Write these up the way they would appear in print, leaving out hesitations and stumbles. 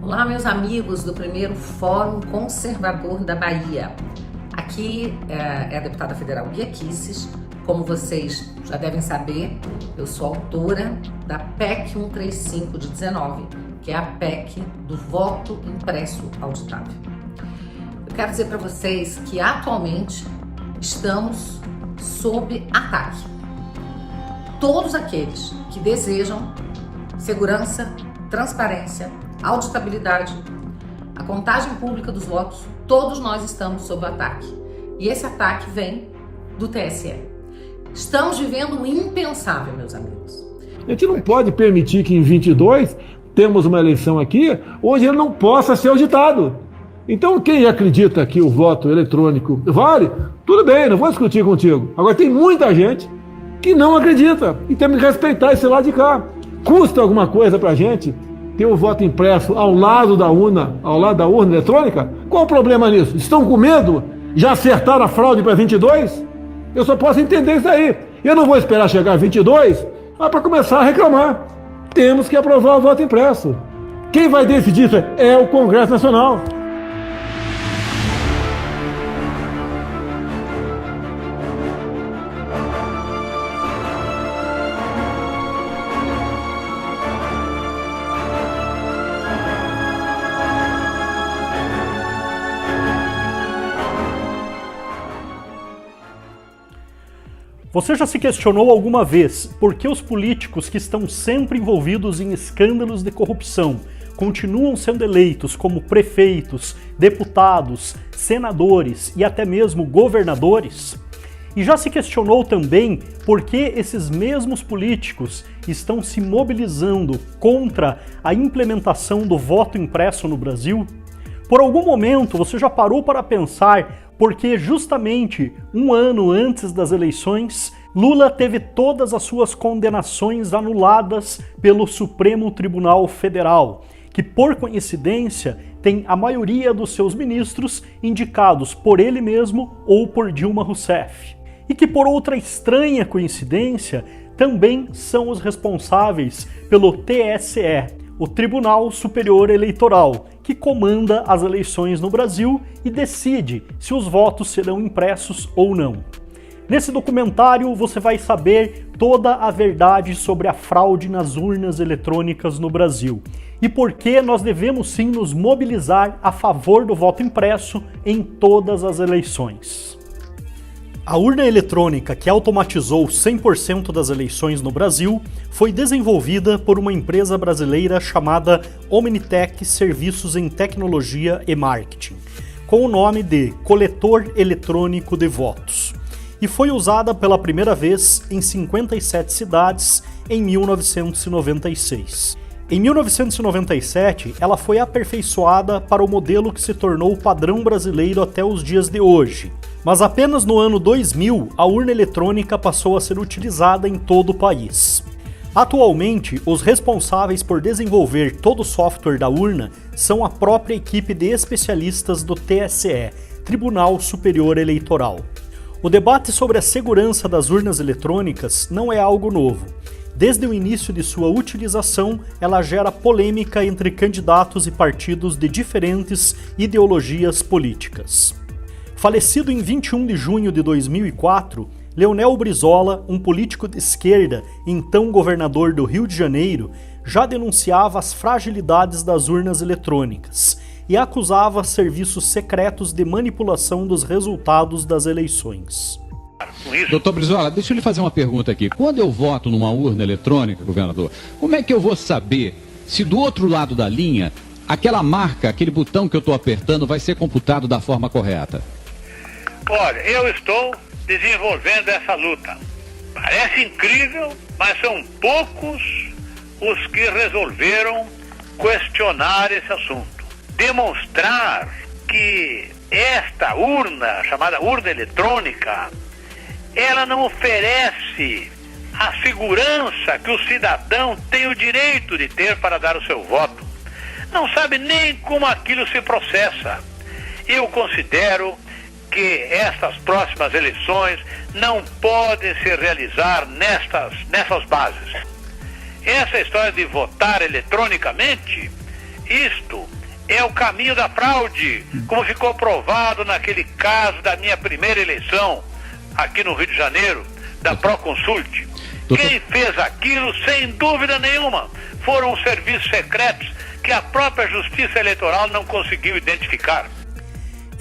Olá, meus amigos do primeiro Fórum Conservador da Bahia. Aqui é a deputada federal Bia Kicis. Como vocês já devem saber, eu sou autora da PEC 135 de 19, que é a PEC do voto impresso auditável. Eu quero dizer para vocês que atualmente estamos sob ataque. Todos aqueles que desejam segurança, transparência, auditabilidade, a contagem pública dos votos, todos nós estamos sob ataque. E esse ataque vem do TSE. Estamos vivendo um impensável, meus amigos. A gente não pode permitir que em 22 temos uma eleição aqui onde ele não possa ser auditado. Então quem acredita que o voto eletrônico vale, tudo bem, não vou discutir contigo. Agora tem muita gente que não acredita e temos que respeitar esse lado de cá. Custa alguma coisa pra gente ter o voto impresso ao lado da urna eletrônica? Qual o problema nisso? Estão com medo? Já acertaram a fraude para 22? Eu só posso entender isso aí. Eu não vou esperar chegar a 22 para começar a reclamar. Temos que aprovar o voto impresso. Quem vai decidir isso é o Congresso Nacional. Você já se questionou alguma vez por que os políticos que estão sempre envolvidos em escândalos de corrupção continuam sendo eleitos como prefeitos, deputados, senadores e até mesmo governadores? E já se questionou também por que esses mesmos políticos estão se mobilizando contra a implementação do voto impresso no Brasil? Por algum momento você já parou para pensar porque justamente um ano antes das eleições, Lula teve todas as suas condenações anuladas pelo Supremo Tribunal Federal, que por coincidência tem a maioria dos seus ministros indicados por ele mesmo ou por Dilma Rousseff. E que por outra estranha coincidência também são os responsáveis pelo TSE, o Tribunal Superior Eleitoral, que comanda as eleições no Brasil e decide se os votos serão impressos ou não. Nesse documentário você vai saber toda a verdade sobre a fraude nas urnas eletrônicas no Brasil e por que nós devemos sim nos mobilizar a favor do voto impresso em todas as eleições. A urna eletrônica que automatizou 100% das eleições no Brasil foi desenvolvida por uma empresa brasileira chamada Omnitec Serviços em Tecnologia e Marketing, com o nome de Coletor Eletrônico de Votos, e foi usada pela primeira vez em 57 cidades em 1996. Em 1997, ela foi aperfeiçoada para o modelo que se tornou o padrão brasileiro até os dias de hoje. Mas apenas no ano 2000, a urna eletrônica passou a ser utilizada em todo o país. Atualmente, os responsáveis por desenvolver todo o software da urna são a própria equipe de especialistas do TSE, Tribunal Superior Eleitoral. O debate sobre a segurança das urnas eletrônicas não é algo novo. Desde o início de sua utilização, ela gera polêmica entre candidatos e partidos de diferentes ideologias políticas. Falecido em 21 de junho de 2004, Leonel Brizola, um político de esquerda, então governador do Rio de Janeiro, já denunciava as fragilidades das urnas eletrônicas e acusava serviços secretos de manipulação dos resultados das eleições. Doutor Brizola, deixa eu lhe fazer uma pergunta aqui. Quando eu voto numa urna eletrônica, governador, como é que eu vou saber se do outro lado da linha, aquela marca, aquele botão que eu estou apertando vai ser computado da forma correta? Olha, eu estou desenvolvendo essa luta. Parece incrível, mas são poucos os que resolveram questionar esse assunto. Demonstrar que esta urna, chamada urna eletrônica, ela não oferece a segurança que o cidadão tem o direito de ter para dar o seu voto. Não sabe nem como aquilo se processa. Eu considero que estas próximas eleições não podem se realizar nessas bases. Essa história de votar eletronicamente, isto é o caminho da fraude, como ficou provado naquele caso da minha primeira eleição aqui no Rio de Janeiro, da Proconsult. Quem fez aquilo, sem dúvida nenhuma, foram os serviços secretos que a própria Justiça Eleitoral não conseguiu identificar.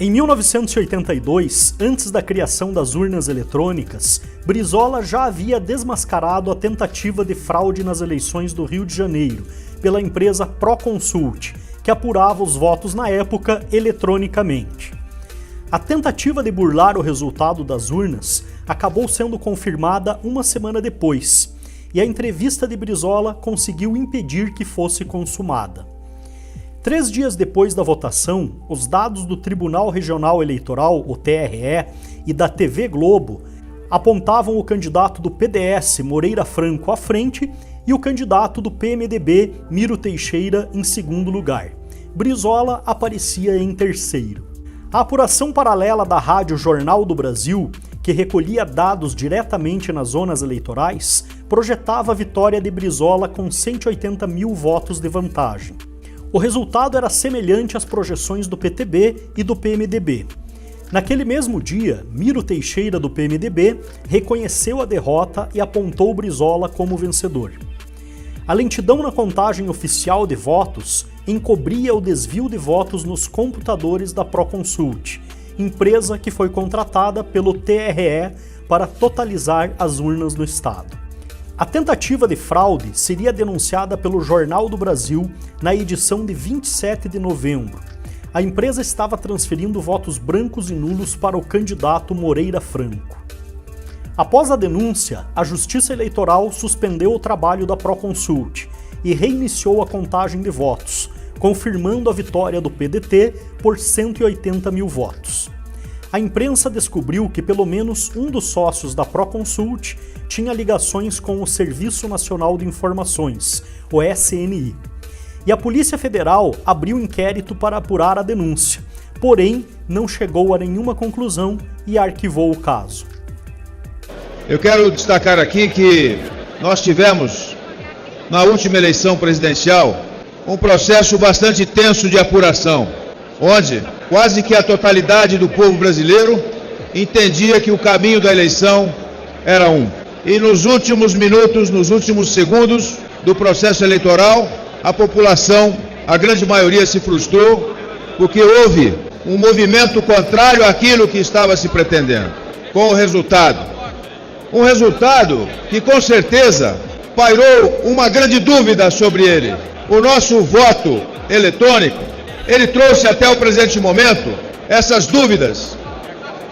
Em 1982, antes da criação das urnas eletrônicas, Brizola já havia desmascarado a tentativa de fraude nas eleições do Rio de Janeiro pela empresa Proconsult, que apurava os votos na época eletronicamente. A tentativa de burlar o resultado das urnas acabou sendo confirmada uma semana depois, e a entrevista de Brizola conseguiu impedir que fosse consumada. 3 dias depois da votação, os dados do Tribunal Regional Eleitoral, o TRE, e da TV Globo apontavam o candidato do PDS, Moreira Franco, à frente e o candidato do PMDB, Miro Teixeira, em segundo lugar. Brizola aparecia em terceiro. A apuração paralela da Rádio Jornal do Brasil, que recolhia dados diretamente nas zonas eleitorais, projetava a vitória de Brizola com 180 mil votos de vantagem. O resultado era semelhante às projeções do PTB e do PMDB. Naquele mesmo dia, Miro Teixeira, do PMDB, reconheceu a derrota e apontou Brizola como vencedor. A lentidão na contagem oficial de votos encobria o desvio de votos nos computadores da Proconsult, empresa que foi contratada pelo TRE para totalizar as urnas do estado. A tentativa de fraude seria denunciada pelo Jornal do Brasil na edição de 27 de novembro. A empresa estava transferindo votos brancos e nulos para o candidato Moreira Franco. Após a denúncia, a Justiça Eleitoral suspendeu o trabalho da Proconsult e reiniciou a contagem de votos, confirmando a vitória do PDT por 180 mil votos. A imprensa descobriu que pelo menos um dos sócios da Proconsult tinha ligações com o Serviço Nacional de Informações, o SNI. E a Polícia Federal abriu inquérito para apurar a denúncia, porém não chegou a nenhuma conclusão e arquivou o caso. Eu quero destacar aqui que nós tivemos, na última eleição presidencial, um processo bastante tenso de apuração, onde quase que a totalidade do povo brasileiro entendia que o caminho da eleição era um. E nos últimos minutos, nos últimos segundos do processo eleitoral, a população, a grande maioria, se frustrou, porque houve um movimento contrário àquilo que estava se pretendendo, com o resultado. Um resultado que, com certeza, pairou uma grande dúvida sobre ele. O nosso voto eletrônico, ele trouxe até o presente momento essas dúvidas.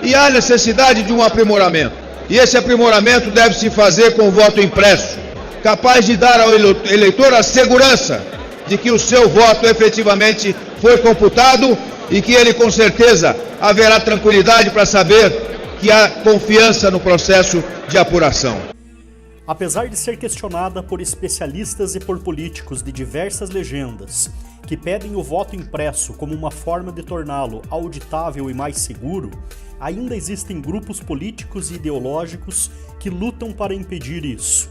E há necessidade de um aprimoramento. E esse aprimoramento deve se fazer com o voto impresso, capaz de dar ao eleitor a segurança de que o seu voto efetivamente foi computado e que ele, com certeza, haverá tranquilidade para saber que há confiança no processo de apuração. Apesar de ser questionada por especialistas e por políticos de diversas legendas, que pedem o voto impresso como uma forma de torná-lo auditável e mais seguro, ainda existem grupos políticos e ideológicos que lutam para impedir isso.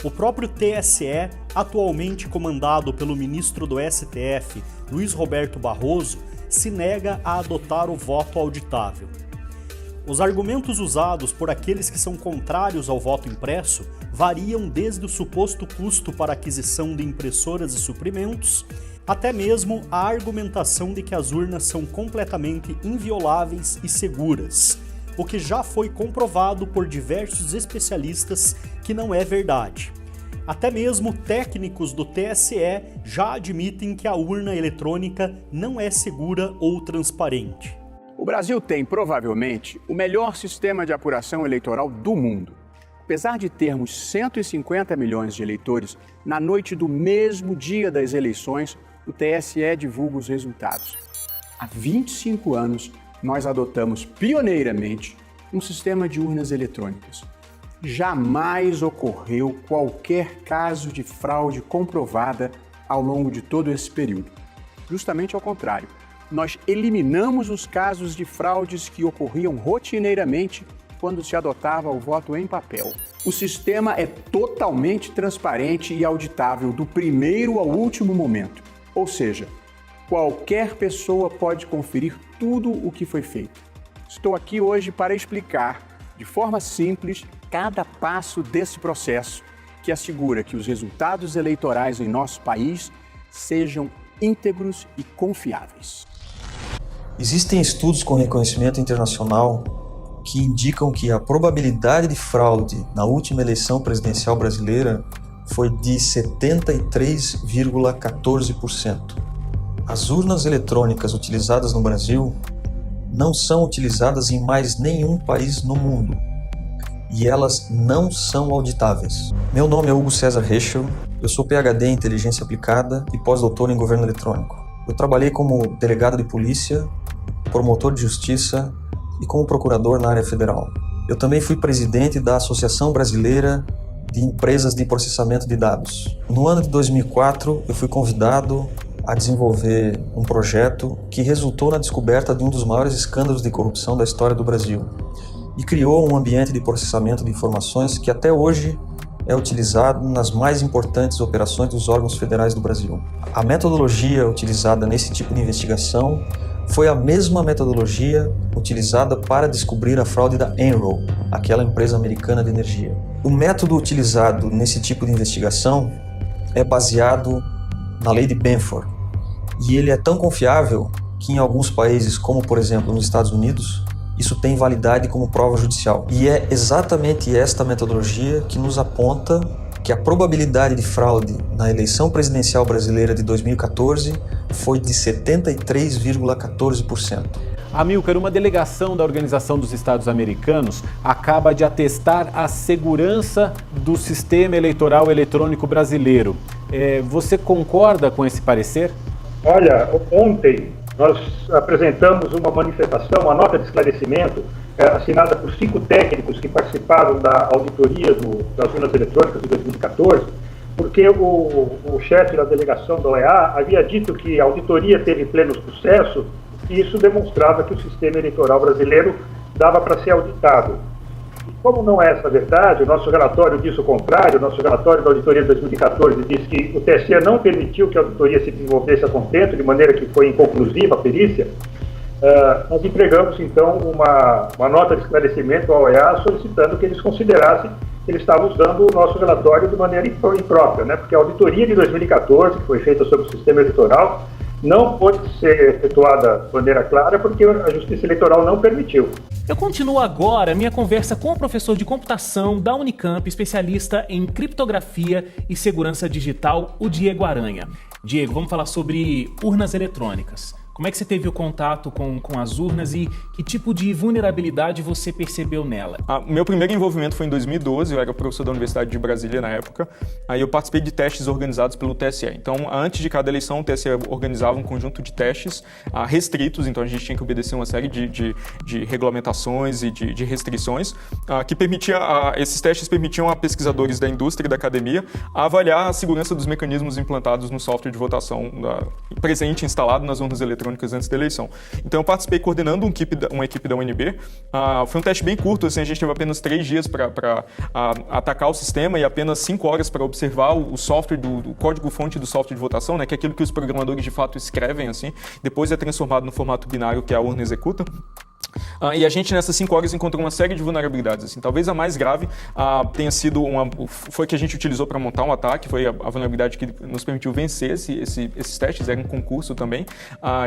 O próprio TSE, atualmente comandado pelo ministro do STF, Luiz Roberto Barroso, se nega a adotar o voto auditável. Os argumentos usados por aqueles que são contrários ao voto impresso variam desde o suposto custo para aquisição de impressoras e suprimentos, até mesmo a argumentação de que as urnas são completamente invioláveis e seguras, o que já foi comprovado por diversos especialistas que não é verdade. Até mesmo técnicos do TSE já admitem que a urna eletrônica não é segura ou transparente. O Brasil tem, provavelmente, o melhor sistema de apuração eleitoral do mundo. Apesar de termos 150 milhões de eleitores, na noite do mesmo dia das eleições, o TSE divulga os resultados. Há 25 anos, nós adotamos pioneiramente um sistema de urnas eletrônicas. Jamais ocorreu qualquer caso de fraude comprovada ao longo de todo esse período. Justamente ao contrário. Nós eliminamos os casos de fraudes que ocorriam rotineiramente quando se adotava o voto em papel. O sistema é totalmente transparente e auditável do primeiro ao último momento. Ou seja, qualquer pessoa pode conferir tudo o que foi feito. Estou aqui hoje para explicar, de forma simples, cada passo desse processo que assegura que os resultados eleitorais em nosso país sejam íntegros e confiáveis. Existem estudos com reconhecimento internacional que indicam que a probabilidade de fraude na última eleição presidencial brasileira foi de 73,14%. As urnas eletrônicas utilizadas no Brasil não são utilizadas em mais nenhum país no mundo e elas não são auditáveis. Meu nome é Hugo César Reschel, eu sou PhD em Inteligência Aplicada e pós-doutor em Governo Eletrônico. Eu trabalhei como delegado de polícia, promotor de justiça e como procurador na área federal. Eu também fui presidente da Associação Brasileira de Empresas de Processamento de Dados. No ano de 2004, eu fui convidado a desenvolver um projeto que resultou na descoberta de um dos maiores escândalos de corrupção da história do Brasil e criou um ambiente de processamento de informações que até hoje é utilizado nas mais importantes operações dos órgãos federais do Brasil. A metodologia utilizada nesse tipo de investigação foi a mesma metodologia utilizada para descobrir a fraude da Enron, aquela empresa americana de energia. O método utilizado nesse tipo de investigação é baseado na lei de Benford, e ele é tão confiável que em alguns países, como por exemplo nos Estados Unidos, isso tem validade como prova judicial. E é exatamente esta metodologia que nos aponta que a probabilidade de fraude na eleição presidencial brasileira de 2014 foi de 73,14%. Amílcar, uma delegação da Organização dos Estados Americanos acaba de atestar a segurança do sistema eleitoral eletrônico brasileiro. Você concorda com esse parecer? Olha, ontem nós apresentamos uma manifestação, uma nota de esclarecimento assinada por 5 técnicos que participaram da auditoria das urnas eletrônicas de 2014, porque o chefe da delegação da OEA havia dito que a auditoria teve pleno sucesso e isso demonstrava que o sistema eleitoral brasileiro dava para ser auditado. E como não é essa verdade, o nosso relatório diz o contrário, o nosso relatório da auditoria de 2014 diz que o TSE não permitiu que a auditoria se desenvolvesse a contento, de maneira que foi inconclusiva a perícia. Nós entregamos, então, uma nota de esclarecimento à OEA solicitando que eles considerassem que eles estavam usando o nosso relatório de maneira imprópria, né? Porque a auditoria de 2014, que foi feita sobre o sistema eleitoral, não pôde ser efetuada de maneira clara porque a Justiça Eleitoral não permitiu. Eu continuo agora minha conversa com o professor de computação da Unicamp, especialista em criptografia e segurança digital, o Diego Aranha. Diego, vamos falar sobre urnas eletrônicas. Como é que você teve o contato com as urnas e que tipo de vulnerabilidade você percebeu nela? Meu primeiro envolvimento foi em 2012, eu era professor da Universidade de Brasília na época. Aí eu participei de testes organizados pelo TSE. Então, antes de cada eleição, o TSE organizava um conjunto de testes restritos, então a gente tinha que obedecer uma série de regulamentações e de restrições que esses testes permitiam a pesquisadores da indústria e da academia avaliar a segurança dos mecanismos implantados no software de votação presente instalado nas urnas eletrônicas antes da eleição. Então eu participei coordenando uma equipe da UNB. Foi um teste bem curto, assim, a gente teve apenas 3 dias para atacar o sistema e apenas 5 horas para observar o software, o código-fonte do software de votação, né, que é aquilo que os programadores de fato escrevem, assim, depois é transformado no formato binário que a urna executa. E a gente nessas 5 horas encontrou uma série de vulnerabilidades. Assim, talvez a mais grave tenha sido foi que a gente utilizou para montar um ataque, foi a vulnerabilidade que nos permitiu vencer esses testes, era um concurso também,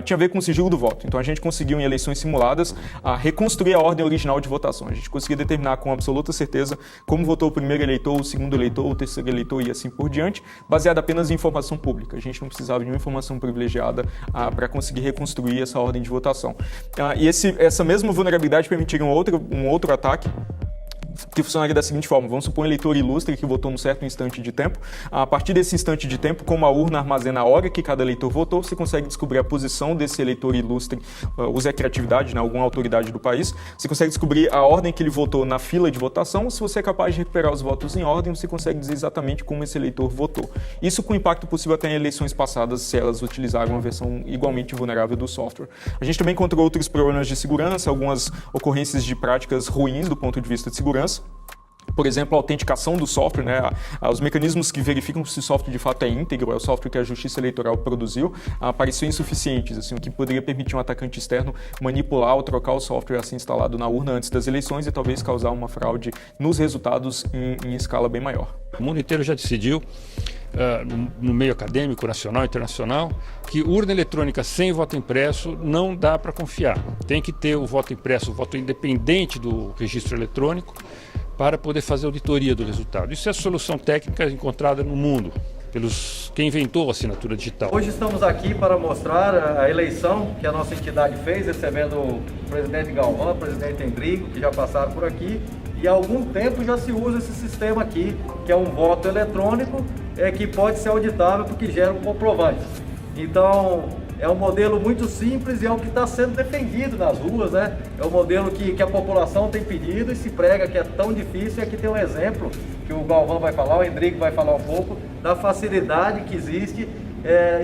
tinha a ver com o sigilo do voto. Então a gente conseguiu em eleições simuladas reconstruir a ordem original de votação. A gente conseguia determinar com absoluta certeza como votou o primeiro eleitor, o segundo eleitor, o terceiro eleitor e assim por diante, baseado apenas em informação pública. A gente não precisava de uma informação privilegiada para conseguir reconstruir essa ordem de votação. E essa mesma vulnerabilidade permitiria um outro ataque que funcionaria da seguinte forma: vamos supor um eleitor ilustre que votou num certo instante de tempo. A partir desse instante de tempo, como a urna armazena a hora que cada eleitor votou, você consegue descobrir a posição desse eleitor ilustre, use a criatividade, né, alguma autoridade do país, você consegue descobrir a ordem que ele votou na fila de votação. Se você é capaz de recuperar os votos em ordem, você consegue dizer exatamente como esse eleitor votou. Isso com impacto possível até em eleições passadas, se elas utilizaram uma versão igualmente vulnerável do software. A gente também encontrou outros problemas de segurança, algumas ocorrências de práticas ruins do ponto de vista de segurança. por exemplo, a autenticação do software, né? Os mecanismos que verificam se o software de fato é íntegro, é o software que a Justiça Eleitoral produziu, pareciam insuficientes, assim, o que poderia permitir um atacante externo manipular ou trocar o software assim instalado na urna antes das eleições e talvez causar uma fraude nos resultados em escala bem maior. O mundo inteiro já decidiu, no meio acadêmico, nacional e internacional, que urna eletrônica sem voto impresso não dá para confiar. Tem que ter o voto impresso, o voto independente do registro eletrônico, para poder fazer auditoria do resultado. Isso é a solução técnica encontrada no mundo, quem inventou a assinatura digital. Hoje estamos aqui para mostrar a eleição que a nossa entidade fez, recebendo o presidente Galvão, o presidente Endrigo, que já passaram por aqui, e há algum tempo já se usa esse sistema aqui, que é um voto eletrônico, que pode ser auditável porque gera um comprovante. Então, é um modelo muito simples e é o que está sendo defendido nas ruas, né? É um modelo que a população tem pedido e se prega que é tão difícil. E aqui tem um exemplo que o Galvão vai falar, o Endrigo vai falar um pouco, da facilidade que existe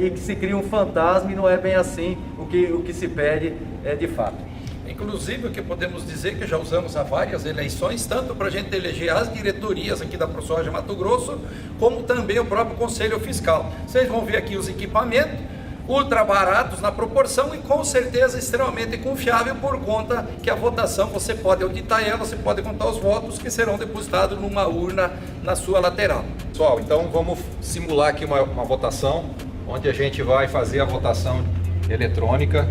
e que se cria um fantasma e não é bem assim o que se pede de fato. Inclusive, o que podemos dizer que já usamos há várias eleições, tanto para a gente eleger as diretorias aqui da ProSoja Mato Grosso, como também o próprio Conselho Fiscal. Vocês vão ver aqui os equipamentos, ultra baratos na proporção e com certeza extremamente confiável por conta que a votação você pode auditar ela, você pode contar os votos que serão depositados numa urna na sua lateral. Pessoal, então vamos simular aqui uma votação, onde a gente vai fazer a votação eletrônica,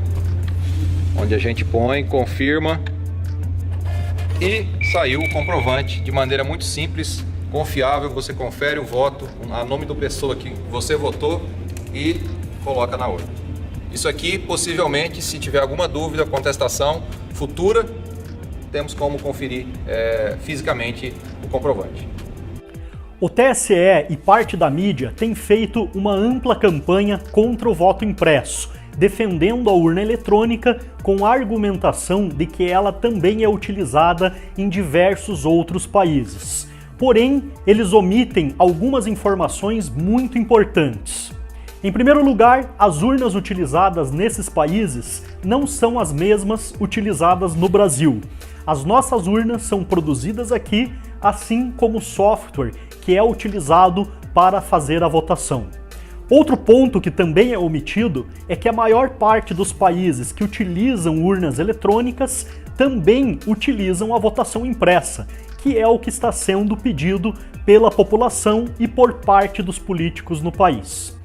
onde a gente põe, confirma e saiu o comprovante de maneira muito simples, confiável. Você confere o voto, a nome da pessoa que você votou e coloca na urna. Isso aqui, possivelmente, se tiver alguma dúvida, contestação futura, temos como conferir fisicamente o comprovante. O TSE e parte da mídia têm feito uma ampla campanha contra o voto impresso, defendendo a urna eletrônica com a argumentação de que ela também é utilizada em diversos outros países. Porém, eles omitem algumas informações muito importantes. Em primeiro lugar, as urnas utilizadas nesses países não são as mesmas utilizadas no Brasil. As nossas urnas são produzidas aqui, assim como o software que é utilizado para fazer a votação. Outro ponto que também é omitido é que a maior parte dos países que utilizam urnas eletrônicas também utilizam a votação impressa, que é o que está sendo pedido pela população e por parte dos políticos no país.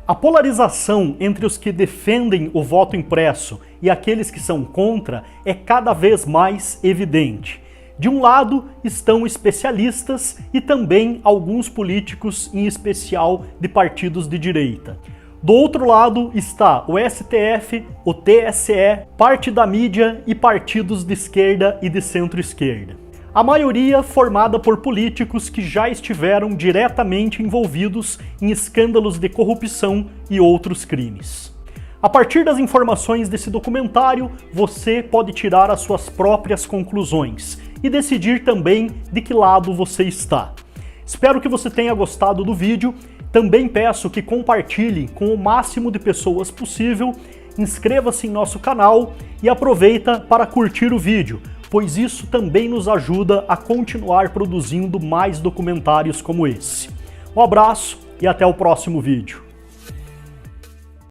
A polarização entre os que defendem o voto impresso e aqueles que são contra é cada vez mais evidente. De um lado estão especialistas e também alguns políticos, em especial de partidos de direita. Do outro lado está o STF, o TSE, parte da mídia e partidos de esquerda e de centro-esquerda. A maioria formada por políticos que já estiveram diretamente envolvidos em escândalos de corrupção e outros crimes. A partir das informações desse documentário, você pode tirar as suas próprias conclusões e decidir também de que lado você está. Espero que você tenha gostado do vídeo. Também peço que compartilhe com o máximo de pessoas possível, inscreva-se em nosso canal e aproveita para curtir o vídeo, pois isso também nos ajuda a continuar produzindo mais documentários como esse. Um abraço e até o próximo vídeo.